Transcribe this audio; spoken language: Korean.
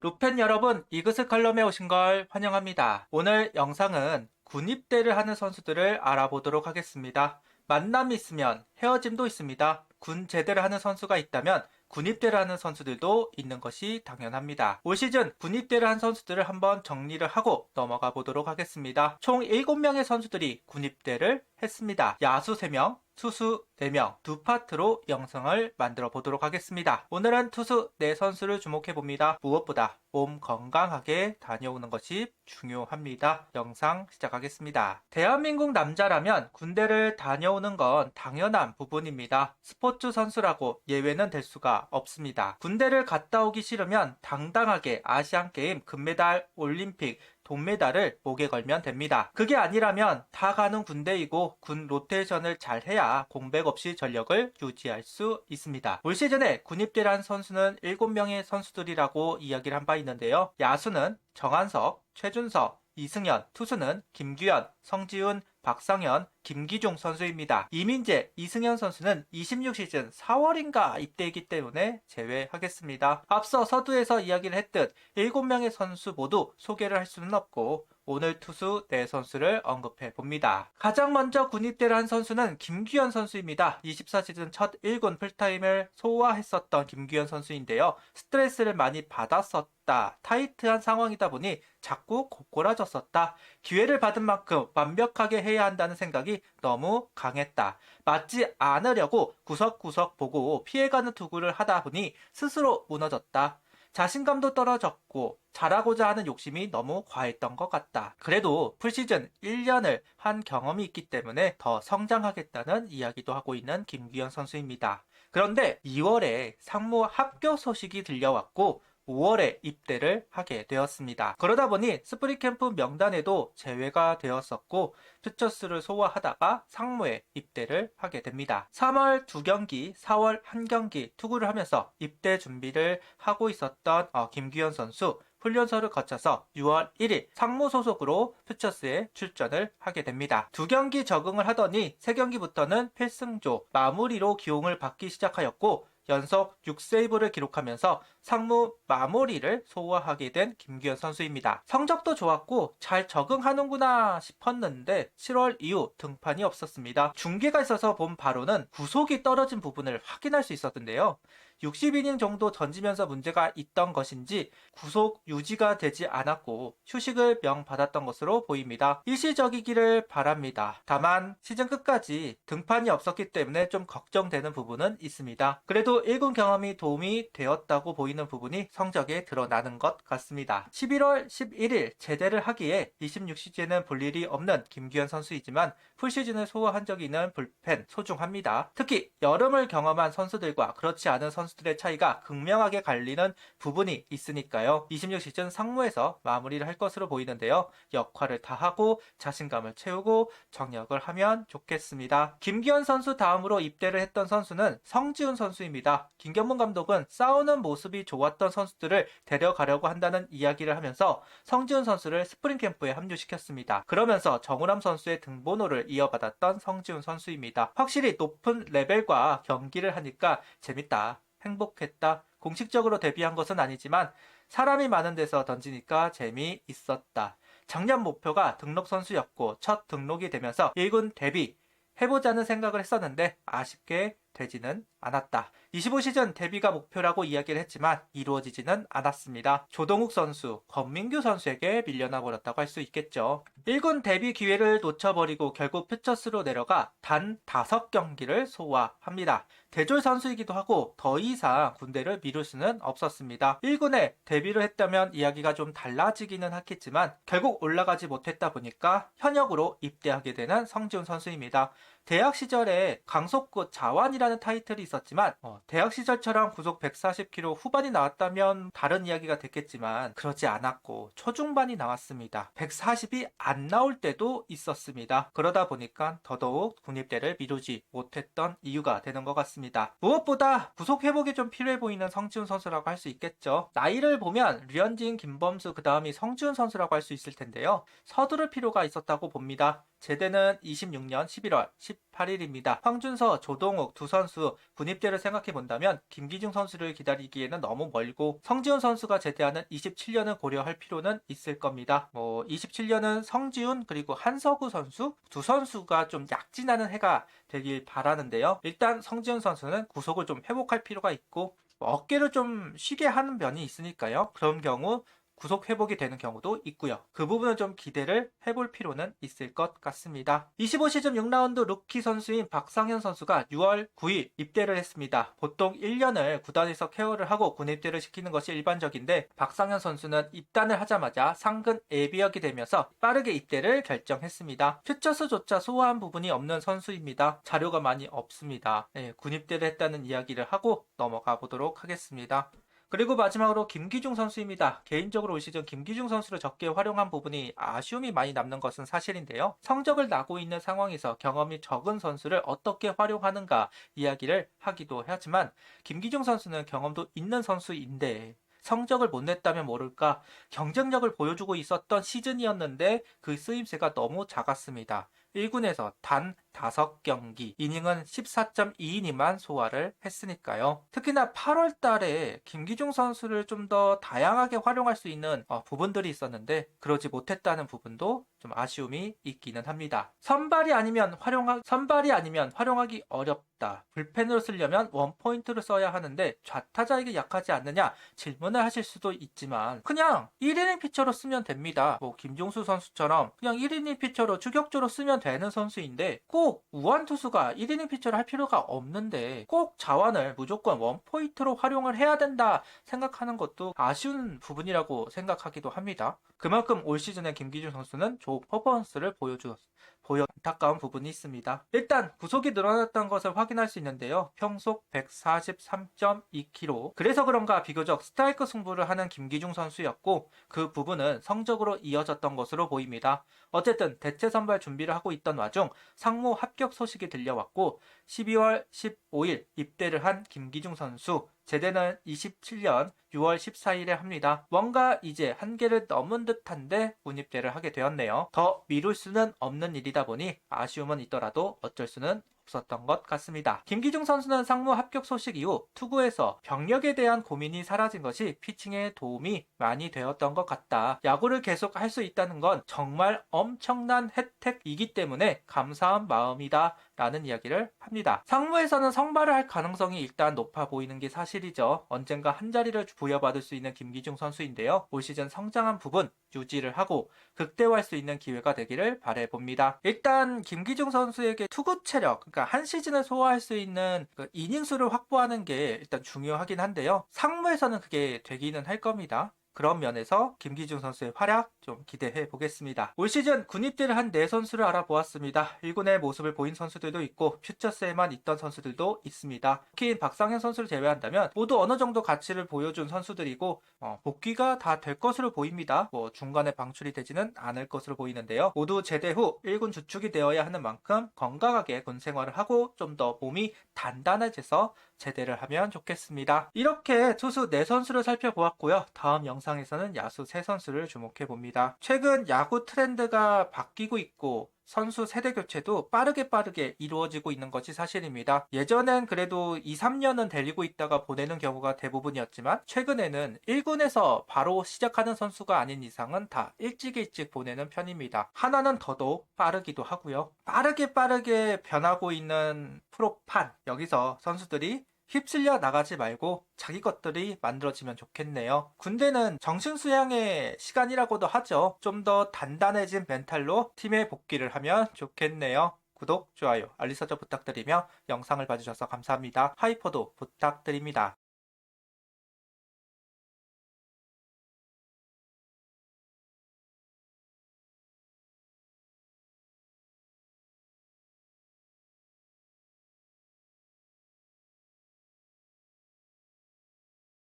루펜 여러분, 이그스 칼럼에 오신 걸 환영합니다. 오늘 영상은 군입대를 하는 선수들을 알아보도록 하겠습니다. 만남이 있으면 헤어짐도 있습니다. 군 제대를 하는 선수가 있다면 군입대를 하는 선수들도 있는 것이 당연합니다. 올 시즌 군입대를 한 선수들을 한번 정리를 하고 넘어가 보도록 하겠습니다. 총 7명의 선수들이 군입대를 했습니다. 야수 3명, 투수 4명, 두 파트로 영상을 만들어 보도록 하겠습니다. 오늘은 투수 4선수를 주목해 봅니다. 무엇보다 몸 건강하게 다녀오는 것이 중요합니다. 영상 시작하겠습니다. 대한민국 남자라면 군대를 다녀오는 건 당연한 부분입니다. 스포츠 선수라고 예외는 될 수가 없습니다. 군대를 갔다 오기 싫으면 당당하게 아시안게임 금메달, 올림픽, 돈메달을 목에 걸면 됩니다. 그게 아니라면 다 가는 군대이고 군 로테이션을 잘 해야 공백 없이 전력을 유지할 수 있습니다. 올 시즌에 군입대를 한 선수는 7명의 선수들이라고 이야기를 한 바 있는데요. 야수는 정한석, 최준석, 이승현, 투수는 김규현, 성지훈, 박상현, 김기중 선수입니다. 이민재, 이승현 선수는 26시즌 4월인가 입대이기 때문에 제외하겠습니다. 앞서 서두에서 이야기를 했듯 7명의 선수 모두 소개를 할 수는 없고 오늘 투수 4선수를 언급해 봅니다. 가장 먼저 군입대를 한 선수는 김규현 선수입니다. 24시즌 첫 1군 풀타임을 소화했었던 김규현 선수인데요. 스트레스를 많이 받았었다. 타이트한 상황이다 보니 자꾸 고꾸라졌었다. 기회를 받은 만큼 완벽하게 해야 한다는 생각이 너무 강했다. 맞지 않으려고 구석구석 보고 피해가는 투구를 하다 보니 스스로 무너졌다. 자신감도 떨어졌고 잘하고자 하는 욕심이 너무 과했던 것 같다. 그래도 풀시즌 1년을 한 경험이 있기 때문에 더 성장하겠다는 이야기도 하고 있는 김규현 선수입니다. 그런데 2월에 상무 합격 소식이 들려왔고 5월에 입대를 하게 되었습니다. 그러다 보니 스프링 캠프 명단에도 제외가 되었었고 퓨처스를 소화하다가 상무에 입대를 하게 됩니다. 3월 2경기, 4월 1경기 투구를 하면서 입대 준비를 하고 있었던 김규현 선수 훈련소를 거쳐서 6월 1일 상무 소속으로 퓨처스에 출전을 하게 됩니다. 2경기 적응을 하더니 3경기부터는 필승조 마무리로 기용을 받기 시작하였고 연속 6세이브를 기록하면서 상무 마무리를 소화하게 된 김규현 선수입니다. 성적도 좋았고 잘 적응하는구나 싶었는데 7월 이후 등판이 없었습니다. 중계가 있어서 본 바로는 구속이 떨어진 부분을 확인할 수 있었는데요. 60이닝 정도 던지면서 문제가 있던 것인지 구속 유지가 되지 않았고 휴식을 명받았던 것으로 보입니다. 일시적이기를 바랍니다. 다만 시즌 끝까지 등판이 없었기 때문에 좀 걱정되는 부분은 있습니다. 그래도 1군 경험이 도움이 되었다고 보이는 부분이 성적에 드러나는 것 같습니다. 11월 11일 제대를 하기에 26시즌은 볼 일이 없는 김규현 선수이지만 풀시즌을 소화한 적이 있는 불펜 소중합니다. 특히 여름을 경험한 선수들과 그렇지 않은 선수들의 차이가 극명하게 갈리는 부분이 있으니까요. 26시즌 상무에서 마무리를 할 것으로 보이는데요. 역할을 다하고 자신감을 채우고 정력을 하면 좋겠습니다. 김기현 선수 다음으로 입대를 했던 선수는 성지훈 선수입니다. 김경문 감독은 싸우는 모습이 좋았던 선수들을 데려가려고 한다는 이야기를 하면서 성지훈 선수를 스프링 캠프에 합류시켰습니다. 그러면서 정우람 선수의 등번호를 이어받았던 성지훈 선수입니다. 확실히 높은 레벨과 경기를 하니까 재밌다. 행복했다. 공식적으로 데뷔한 것은 아니지만 사람이 많은 데서 던지니까 재미있었다. 작년 목표가 등록 선수였고 첫 등록이 되면서 1군 데뷔 해보자는 생각을 했었는데 아쉽게 되지는 않았다. 25시즌 데뷔가 목표라고 이야기를 했지만 이루어지지는 않았습니다. 조동욱 선수, 권민규 선수에게 밀려나 버렸다고 할 수 있겠죠. 1군 데뷔 기회를 놓쳐버리고 결국 퓨처스로 내려가 단 5경기를 소화합니다. 대졸 선수이기도 하고 더 이상 군대를 미룰 수는 없었습니다. 1군에 데뷔를 했다면 이야기가 좀 달라지기는 하겠지만 결국 올라가지 못했다 보니까 현역으로 입대하게 되는 성지훈 선수입니다. 대학 시절에 강속구 자완이라는 타이틀이 있었지만 대학 시절처럼 구속 140km 후반이 나왔다면 다른 이야기가 됐겠지만 그러지 않았고 초중반이 나왔습니다. 140이 안 나올 때도 있었습니다. 그러다 보니까 더더욱 군입대를 미루지 못했던 이유가 되는 것 같습니다. 무엇보다 구속 회복이 좀 필요해 보이는 성지훈 선수라고 할 수 있겠죠. 나이를 보면 류현진, 김범수 그 다음이 성지훈 선수라고 할 수 있을 텐데요. 서두를 필요가 있었다고 봅니다. 제대는 26년 11월 18일입니다. 황준서, 조동욱 두 선수 군입대를 생각해 본다면 김기중 선수를 기다리기에는 너무 멀고 성지훈 선수가 제대하는 27년을 고려할 필요는 있을 겁니다. 27년은 성지훈 그리고 한서구 선수 두 선수가 좀 약진하는 해가 되길 바라는데요. 일단 성지훈 선수는 구속을 좀 회복할 필요가 있고 어깨를 좀 쉬게 하는 면이 있으니까요. 그런 경우 구속 회복이 되는 경우도 있고요. 그 부분은 좀 기대를 해볼 필요는 있을 것 같습니다. 25시즌 6라운드 루키 선수인 박상현 선수가 6월 9일 입대를 했습니다. 보통 1년을 구단에서 케어를 하고 군입대를 시키는 것이 일반적인데 박상현 선수는 입단을 하자마자 상근 예비역이 되면서 빠르게 입대를 결정했습니다. 퓨처스조차 소화한 부분이 없는 선수입니다. 자료가 많이 없습니다. 군입대를 했다는 이야기를 하고 넘어가 보도록 하겠습니다. 그리고 마지막으로 김기중 선수입니다. 개인적으로 올 시즌 김기중 선수를 적게 활용한 부분이 아쉬움이 많이 남는 것은 사실인데요. 성적을 나고 있는 상황에서 경험이 적은 선수를 어떻게 활용하는가 이야기를 하기도 하지만 김기중 선수는 경험도 있는 선수인데 성적을 못 냈다면 모를까 경쟁력을 보여주고 있었던 시즌이었는데 그 쓰임새가 너무 작았습니다. 1군에서 단 5경기, 이닝은 14.2이닝만 소화를 했으니까요. 특히나 8월 달에 김기중 선수를 좀 더 다양하게 활용할 수 있는 부분들이 있었는데 그러지 못했다는 부분도 좀 아쉬움이 있기는 합니다. 선발이 아니면 활용하기 어렵다. 불펜으로 쓰려면 원포인트를 써야 하는데 좌타자에게 약하지 않느냐 질문을 하실 수도 있지만 그냥 1이닝 피처로 쓰면 됩니다. 김종수 선수처럼 그냥 1이닝 피처로 추격조로 쓰면 되는 선수인데 꼭 우완 투수가 1이닝 피처를 할 필요가 없는데 꼭 자완을 무조건 원포인트로 활용을 해야 된다 생각하는 것도 아쉬운 부분이라고 생각하기도 합니다. 그만큼 올 시즌에 김기중 선수는 좋은 퍼포먼스를 보여 안타까운 부분이 있습니다. 일단 구속이 늘어났다는 것을 확인할 수 있는데요. 평속 143.2km. 그래서 그런가 비교적 스트라이크 승부를 하는 김기중 선수였고 그 부분은 성적으로 이어졌던 것으로 보입니다. 어쨌든 대체 선발 준비를 하고 있던 와중 상무 합격 소식이 들려왔고 12월 15일 입대를 한 김기중 선수 제대는 27년 6월 14일에 합니다. 뭔가 이제 한계를 넘은 듯한데 군입대를 하게 되었네요. 더 미룰 수는 없는 일이다 보니 아쉬움은 있더라도 어쩔 수는 없었던 것 같습니다. 김기중 선수는 상무 합격 소식 이후 투구에서 병력에 대한 고민이 사라진 것이 피칭에 도움이 많이 되었던 것 같다. 야구를 계속 할 수 있다는 건 정말 엄청난 혜택이기 때문에 감사한 마음이다 라는 이야기를 합니다. 상무에서는 선발을 할 가능성이 일단 높아 보이는 게 사실이죠. 언젠가 한 자리를 부여받을 수 있는 김기중 선수인데요. 올 시즌 성장한 부분 유지를 하고 극대화할 수 있는 기회가 되기를 바라봅니다. 일단 김기중 선수에게 투구 체력, 그러니까 한 시즌을 소화할 수 있는 이닝 수를 확보하는 게 일단 중요하긴 한데요. 상무에서는 그게 되기는 할 겁니다. 그런 면에서 김기중 선수의 활약 좀 기대해 보겠습니다. 올 시즌 군입대를 한 4선수를 알아보았습니다. 1군의 모습을 보인 선수들도 있고 퓨처스에만 있던 선수들도 있습니다. 특히 박상현 선수를 제외한다면 모두 어느 정도 가치를 보여준 선수들이고 복귀가 다 될 것으로 보입니다. 중간에 방출이 되지는 않을 것으로 보이는데요. 모두 제대 후 1군 주축이 되어야 하는 만큼 건강하게 군 생활을 하고 좀 더 몸이 단단해져서 제대를 하면 좋겠습니다. 이렇게 투수 4선수를 살펴보았고요. 다음 영상에서는 야수 3선수를 주목해봅니다. 최근 야구 트렌드가 바뀌고 있고 선수 세대 교체도 빠르게 이루어지고 있는 것이 사실입니다. 예전엔 그래도 2, 3년은 데리고 있다가 보내는 경우가 대부분이었지만 최근에는 1군에서 바로 시작하는 선수가 아닌 이상은 다 일찍 보내는 편입니다. 하나는 더더욱 빠르기도 하고요. 빠르게 변하고 있는 프로판, 여기서 선수들이 휩쓸려 나가지 말고 자기 것들이 만들어지면 좋겠네요. 군대는 정신수양의 시간이라고도 하죠. 좀 더 단단해진 멘탈로 팀에 복귀를 하면 좋겠네요. 구독, 좋아요, 알림 설정 부탁드리며 영상을 봐주셔서 감사합니다. 하이퍼도 부탁드립니다.